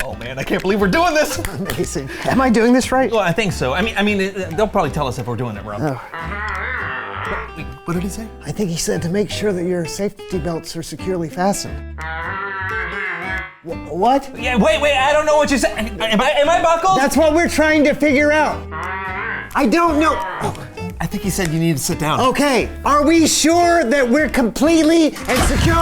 Oh man, I can't believe we're doing this. Amazing. Am I doing this right? Well, I think so. I mean, they'll probably tell us if we're doing it wrong. Oh. Wait, what did he say? I think he said to make sure that your safety belts are securely fastened. What? Yeah, wait, I don't know what you said. Am I buckled? That's what we're trying to figure out. I don't know. Oh. I think he said you need to sit down. Okay, are we sure that we're completely and secure?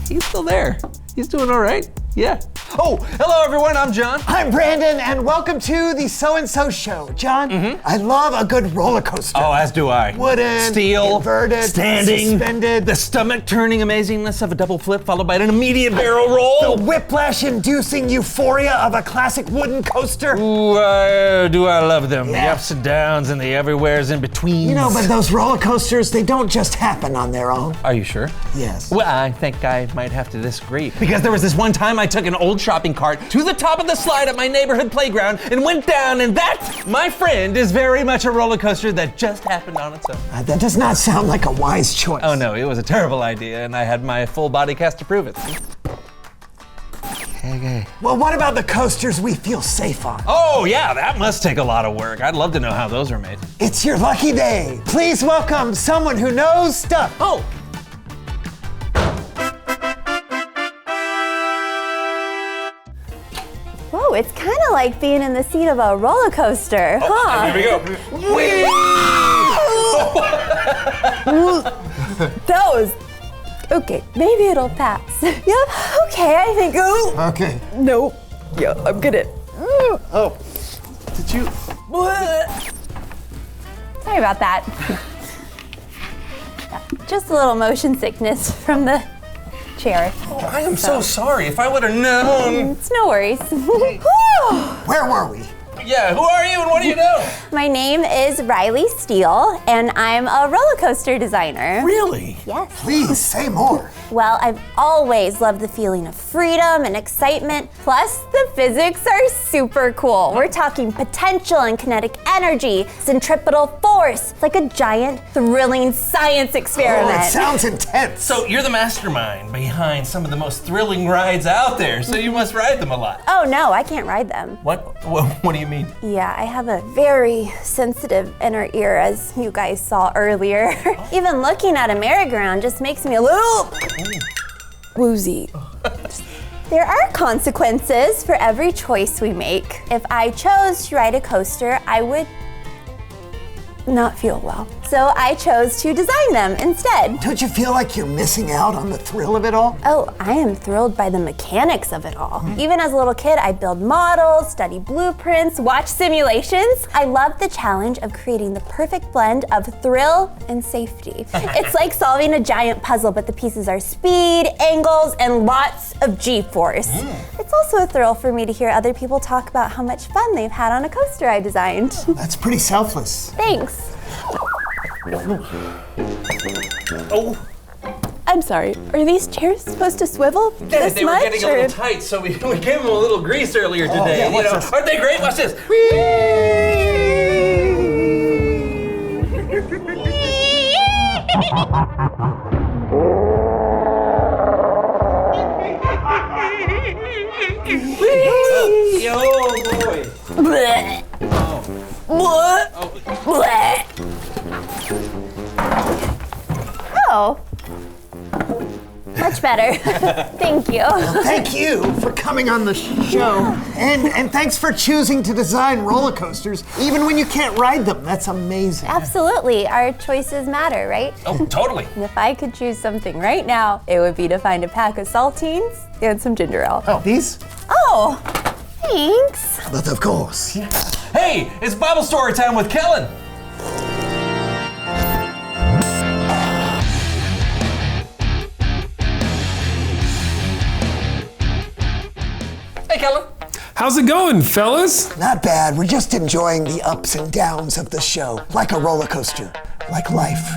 He's still there. He's doing all right. Yeah. Oh, hello everyone, I'm John. I'm Brandon, and welcome to the So-and-So Show. John, I love a good roller coaster. Oh, as do I. Wooden, steel, inverted, standing, suspended. the stomach-turning amazingness of a double flip followed by an immediate barrel roll. The whiplash-inducing euphoria of a classic wooden coaster. Ooh, do I love them. Yeah. The ups and downs and the everywheres in between. You know, but those roller coasters, they don't just happen on their own. Are you sure? Yes. Well, I think I might have to disagree. Because there was this one time I took an old shopping cart to the top of the slide at my neighborhood playground and went down, and that, my friend, is very much a roller coaster that just happened on its own. That does not sound like a wise choice. Oh no, it was a terrible idea, and I had my full body cast to prove it. Okay. Well, what about the coasters we feel safe on? Oh yeah, that must take a lot of work. I'd love to know how those are made. It's your lucky day. Please welcome someone who knows stuff. Oh. Whoa, it's kind of like being in the seat of a roller coaster, huh? Here we go. Those. Okay, maybe it'll pass. Yep, okay, I think. Ooh. Okay. Nope. Yeah, I'm good at. Oh, did you? Sorry about that. Just a little motion sickness from the chair. Oh, I am so sorry. If I would have known. It's no worries. Where were we? Yeah, who are you and what do you do? My name is Riley Steele, and I'm a roller coaster designer. Really? Yes. Please say more. Well, I've always loved the feeling of freedom and excitement. Plus, the physics are super cool. We're talking potential and kinetic energy, centripetal force. It's like a giant, thrilling science experiment. Oh, it sounds intense. So you're the mastermind behind some of the most thrilling rides out there, so you must ride them a lot. Oh no, I can't ride them. What do you mean? Yeah, I have a very sensitive inner ear, as you guys saw earlier. Even looking at a merry-go-round just makes me a little woozy. There are consequences for every choice we make. If I chose to ride a coaster, I would not feel well. So I chose to design them instead. Don't you feel like you're missing out on the thrill of it all? Oh, I am thrilled by the mechanics of it all. Even as a little kid, I'd build models, study blueprints, watch simulations. I love the challenge of creating the perfect blend of thrill and safety. It's like solving a giant puzzle, but the pieces are speed, angles, and lots of G-force. It's also a thrill for me to hear other people talk about how much fun they've had on a coaster I designed. That's pretty selfless. Thanks. Oh, I'm sorry, are these chairs supposed to swivel this they were much? getting a little tight, so we gave them a little grease earlier today. yeah, watch this. Aren't they great? Watch this. Oh boy. Blech. Blech. Blech. Oh. Much better. Thank you. Thank you for coming on the show. And thanks for choosing to design roller coasters, even when you can't ride them. That's amazing. Absolutely. Our choices matter, right? Oh, totally. And if I could choose something right now, it would be to find a pack of saltines and some ginger ale. Oh, these? Oh, thanks. But of course. Hey, it's Bible story time with Kellen. Hey, Kellen. How's it going, fellas? Not bad. We're just enjoying the ups and downs of the show. Like a roller coaster. Like life.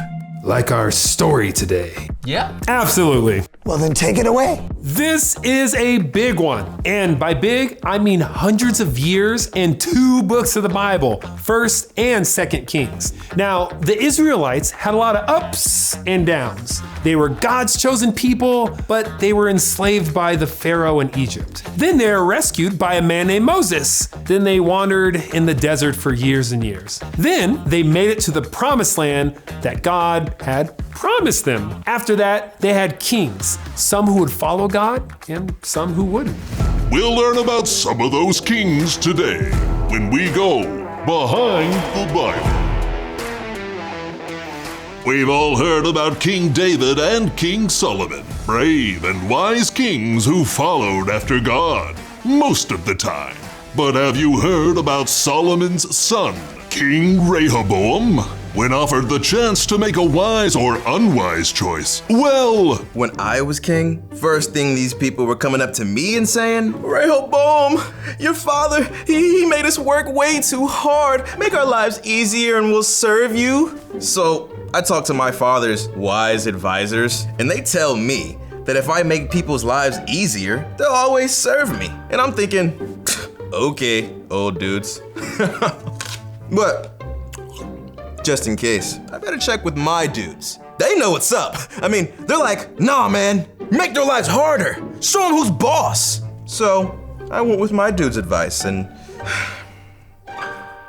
Like our story today. Yeah. Absolutely. Well, then take it away. This is a big one. And by big, I mean hundreds of years and 2 books of the Bible, 1st and 2nd Kings. Now, the Israelites had a lot of ups and downs. They were God's chosen people, but they were enslaved by the Pharaoh in Egypt. Then they were rescued by a man named Moses. Then they wandered in the desert for years and years. Then they made it to the promised land that God had promised them. After that, they had kings, some who would follow God and some who wouldn't. We'll learn about some of those kings today when we go Behind the Bible. We've all heard about King David and King Solomon, brave and wise kings who followed after God most of the time. But have you heard about Solomon's son, King Rehoboam? When offered the chance to make a wise or unwise choice, well, when I was king, first thing these people were coming up to me and saying, Rehoboam, your father, he made us work way too hard. Make our lives easier and we'll serve you. So I talked to my father's wise advisors, and they tell me that if I make people's lives easier, they'll always serve me. And I'm thinking, okay, old dudes. But just in case, I better check with my dudes. They know what's up. I mean, they're like, nah, man, make their lives harder. Show them who's boss. So I went with my dude's advice and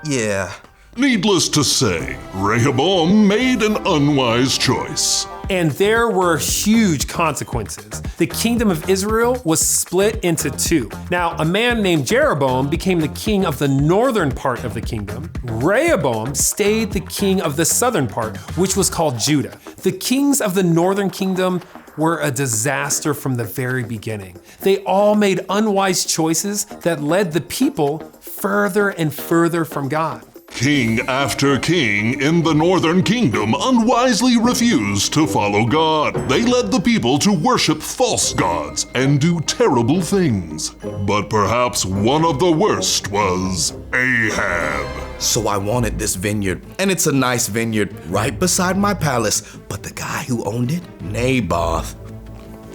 yeah. Needless to say, Rehoboam made an unwise choice. And there were huge consequences. The kingdom of Israel was split into 2. Now, a man named Jeroboam became the king of the northern part of the kingdom. Rehoboam stayed the king of the southern part, which was called Judah. The kings of the northern kingdom were a disaster from the very beginning. They all made unwise choices that led the people further and further from God. King after king in the northern kingdom unwisely refused to follow God. They led the people to worship false gods and do terrible things. But perhaps one of the worst was Ahab. So I wanted this vineyard, and it's a nice vineyard right beside my palace, but the guy who owned it, Naboth,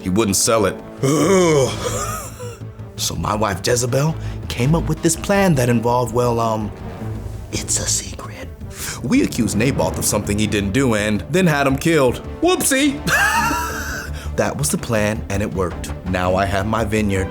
he wouldn't sell it. So my wife Jezebel came up with this plan that involved, it's a secret. We accused Naboth of something he didn't do and then had him killed. Whoopsie! That was the plan and it worked. Now I have my vineyard.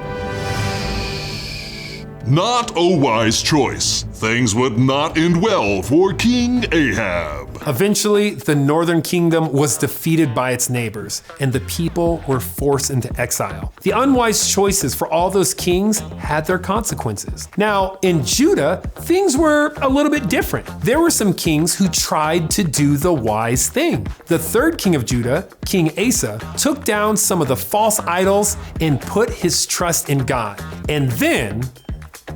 Not a wise choice. Things would not end well for King Ahab. Eventually, the northern kingdom was defeated by its neighbors, and the people were forced into exile. The unwise choices for all those kings had their consequences. Now, in Judah, things were a little bit different. There were some kings who tried to do the wise thing. The 3rd king of Judah, King Asa, took down some of the false idols and put his trust in God. And then,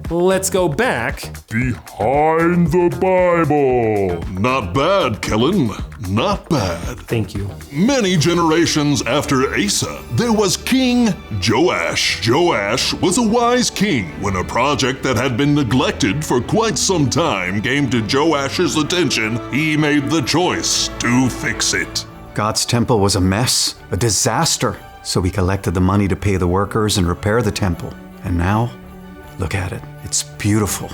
let's go back. Behind the Bible. Not bad, Kellen. Not bad. Thank you. Many generations after Asa, there was King Joash. Joash was a wise king when a project that had been neglected for quite some time came to Joash's attention. He made the choice to fix it. God's temple was a mess, a disaster. So he collected the money to pay the workers and repair the temple. And now, look at it. It's beautiful.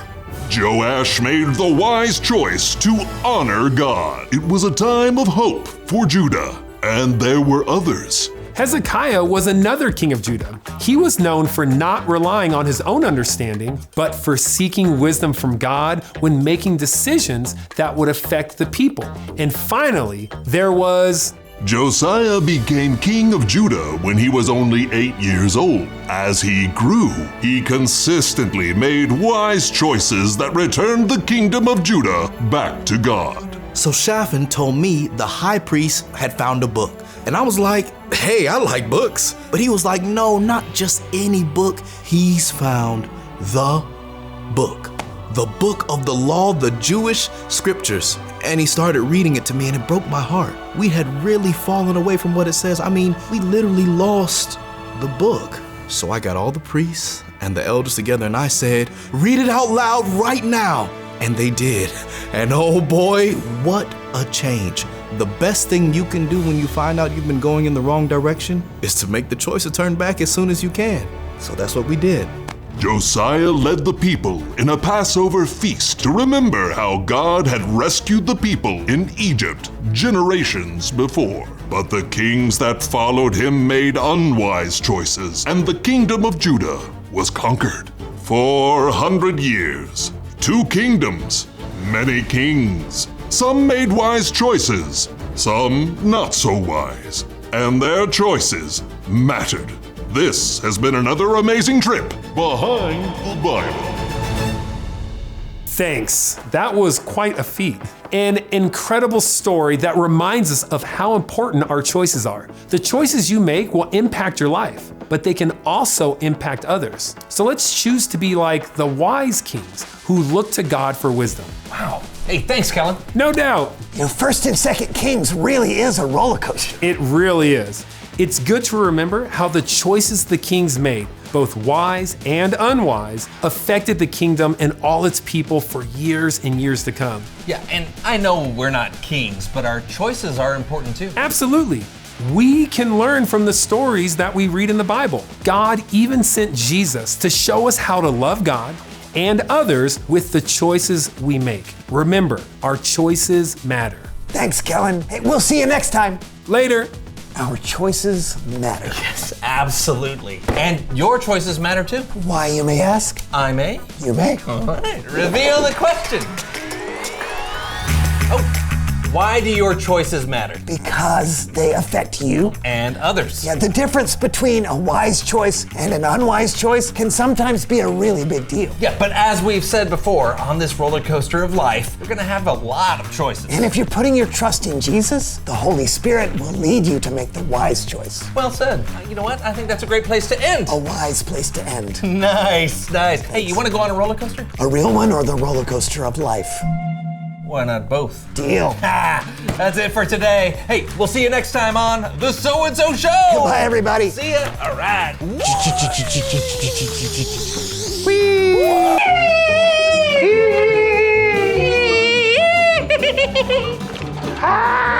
Joash made the wise choice to honor God. It was a time of hope for Judah, and there were others. Hezekiah was another king of Judah. He was known for not relying on his own understanding, but for seeking wisdom from God when making decisions that would affect the people. And finally, there was Josiah became king of Judah when he was only 8 years old. As he grew, he consistently made wise choices that returned the kingdom of Judah back to God. So Shaphan told me the high priest had found a book. And I was like, hey, I like books. But he was like, no, not just any book. He's found the book of the law, the Jewish scriptures. And he started reading it to me and it broke my heart. We had really fallen away from what it says. I mean, we literally lost the book. So I got all the priests and the elders together and I said, read it out loud right now. And they did. And oh boy, what a change. The best thing you can do when you find out you've been going in the wrong direction is to make the choice to turn back as soon as you can. So that's what we did. Josiah led the people in a Passover feast to remember how God had rescued the people in Egypt generations before. But the kings that followed him made unwise choices, and the kingdom of Judah was conquered. 400 years, 2 kingdoms, many kings. Some made wise choices, some not so wise, and their choices mattered. This has been another amazing trip behind the Bible. Thanks. That was quite a feat. An incredible story that reminds us of how important our choices are. The choices you make will impact your life, but they can also impact others. So let's choose to be like the wise kings who look to God for wisdom. Wow. Hey, thanks, Kellen. No doubt. You know, 1st and 2nd Kings really is a roller coaster. It really is. It's good to remember how the choices the kings made, both wise and unwise, affected the kingdom and all its people for years and years to come. Yeah, and I know we're not kings, but our choices are important too. Absolutely. We can learn from the stories that we read in the Bible. God even sent Jesus to show us how to love God and others with the choices we make. Remember, our choices matter. Thanks, Kellen. Hey, we'll see you next time. Later. Our choices matter. Yes, absolutely. And your choices matter too. Why, you may ask? I may. You may. All right, reveal the question. Oh, why do your choices matter? Because they affect you. And others. Yeah, the difference between a wise choice and an unwise choice can sometimes be a really big deal. Yeah, but as we've said before, on this roller coaster of life, you're gonna have a lot of choices. And if you're putting your trust in Jesus, the Holy Spirit will lead you to make the wise choice. Well said. You know what? I think that's a great place to end. A wise place to end. Nice, nice. Hey, you wanna go on a roller coaster? A real one or the roller coaster of life? Why not both? Deal. That's it for today. Hey, we'll see you next time on The So-and-So Show. Goodbye, everybody. See ya. All right. Ah!